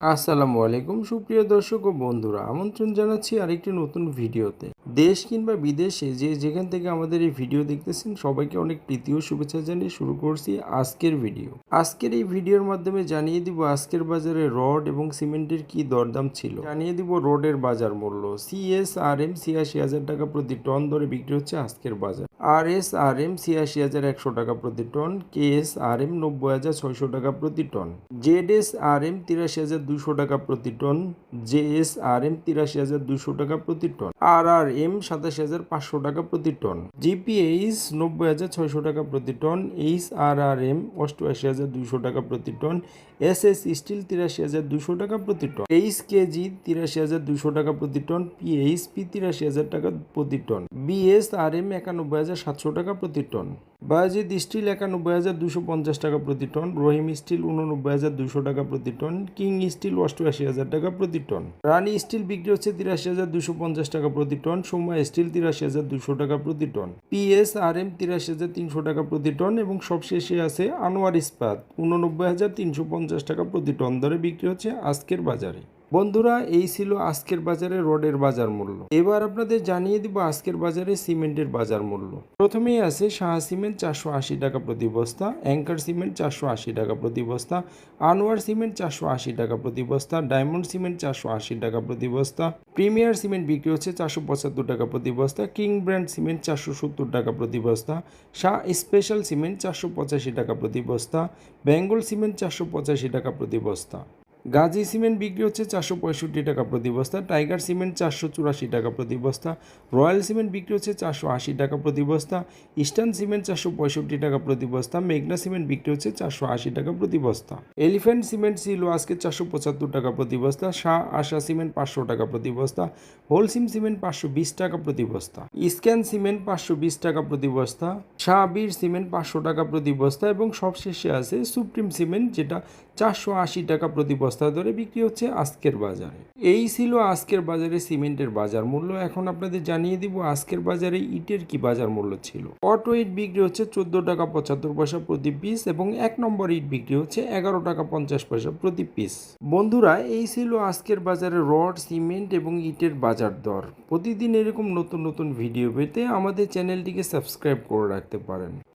আসসালামু আলাইকুম সুপ্রিয় দর্শক ও বন্ধুরা, আমন্ত্রণ জানাচ্ছি আরেকটি নতুন ভিডিওতে। দেশ কিংবা বিদেশে যে যেখান থেকে আমাদের এই ভিডিও দেখতেছেন সবাইকে অনেক প্রীতি ও শুভেচ্ছা জানিয়ে শুরু করছি আজকের ভিডিও। আজকের এই ভিডিওর মাধ্যমে জানিয়ে দিব আজকের বাজারে রড এবং সিমেন্টের কি দরদাম ছিল। জানিয়ে দিব রডের বাজার মূল্য। CSRM ৮৬,০০০ টাকা প্রতি টন দরে বিক্রি হচ্ছে আজকের বাজার। RSRM ৮৬,১০০ টাকা প্রতি টন, KSRM ৯০,৬০০ টাকা প্রতি টন, ZSRM ৮৩,২০০ টাকা প্রতি টন, JSRM ৮৩,২০০ টাকা প্রতি টন, RRM ২৭,৫০০ টাকা প্রতি টন, GPH ৯০,৬০০ টাকা প্রতি টন, HRRM ৮৮,২০০ টাকা প্রতি টন, SS স্টিল ৮৩,২০০ টাকা প্রতি টন, HKG ৮৩,২০০ টাকা প্রতি টন, PHP ৮৩,০০০ টাকা প্রতি টন, BSRM ৯১,৭০০ টাকা প্রতি টন, বায়াজিদ স্টিল ৯১,২৫০ টাকা প্রতি টন, রহিম স্টিল ৮৯,২০০ টাকা প্রতি টন, কিং স্টিল ৮৮,০০০ টাকা প্রতি টন, রানী স্টিল বিক্রি হচ্ছে ৮৩,২৫০ টাকা প্রতি টন, সোমা স্টিল ৮৩,২০০ টাকা প্রতি টন, PSRM ৮৩,৩০০ টাকা প্রতি টন এবং সবশেষে আছে আনোয়ার ইস্পাত ৮৯,৩৫০ টাকা প্রতি টন দরে বিক্রি হচ্ছে আজকের বাজারে। বন্ধুরা, এই ছিল আজকের বাজারে রডের বাজার মূল্য। এবার আপনাদের জানিয়ে দিব আজকের বাজারে সিমেন্টের বাজার মূল্য। প্রথমেই আছে সাহা সিমেন্ট 480 টাকা প্রতি বস্তা, অ্যাঙ্কার সিমেন্ট 480 টাকা প্রতি বস্তা, আনোয়ার সিমেন্ট 480 টাকা প্রতি বস্তা, ডায়মন্ড সিমেন্ট 480 টাকা প্রতি বস্তা, প্রিমিয়ার সিমেন্ট বিক্রি হচ্ছে 475 টাকা প্রতি বস্তা, কিং ব্র্যান্ড সিমেন্ট 470 টাকা প্রতি বস্তা, শাহ স্পেশাল সিমেন্ট 485 টাকা প্রতি বস্তা, বেঙ্গল সিমেন্ট 485 টাকা প্রতি বস্তা, গাজী সিমেন্ট বিক্রি হচ্ছে 465 টাকা প্রতি বস্তা, টাইগার সিমেন্ট 484 টাকা প্রতি বস্তা, রয়্যাল সিমেন্ট বিক্রি হচ্ছে 480 টাকা প্রতি বস্তা, ইস্টার্ন সিমেন্ট 465 টাকা প্রতি বস্তা, মেঘনা সিমেন্ট বিক্রি হচ্ছে 480 টাকা প্রতি বস্তা, এলিফ্যান্ট সিমেন্ট ছিল আজকে 475 টাকা প্রতি বস্তা, শাহ আশা সিমেন্ট 500 টাকা প্রতি বস্তা, হোলসিম সিমেন্ট 520 টাকা প্রতি বস্তা, স্ক্যান সিমেন্ট 520 টাকা প্রতি বস্তা, শাহবীর সিমেন্ট 500 টাকা প্রতি বস্তা এবং সবশেষে আছে সুপ্রিম সিমেন্ট যেটা 480 টাকা প্রতি বস্তা দরে বিক্রি হচ্ছে আজকের বাজারে। এই ছিল আজকের বাজারে সিমেন্টের বাজার মূল্য। এখন আপনাদের জানিয়ে দিব আজকের বাজারে ইটের কি বাজার মূল্য ছিল। অটো ইট বিক্রি হচ্ছে 14 টাকা 75 পয়সা প্রতি পিস এবং 1 নম্বর ইট বিক্রি হচ্ছে 11 টাকা 50 পয়সা প্রতি পিস। বন্ধুরা, এই ছিল আজকের বাজারে রড, সিমেন্ট এবং ইটের বাজার দর। প্রতিদিন এরকম নতুন নতুন ভিডিও পেতে আমাদের চ্যানেলটিকে সাবস্ক্রাইব করে রাখতে পারেন।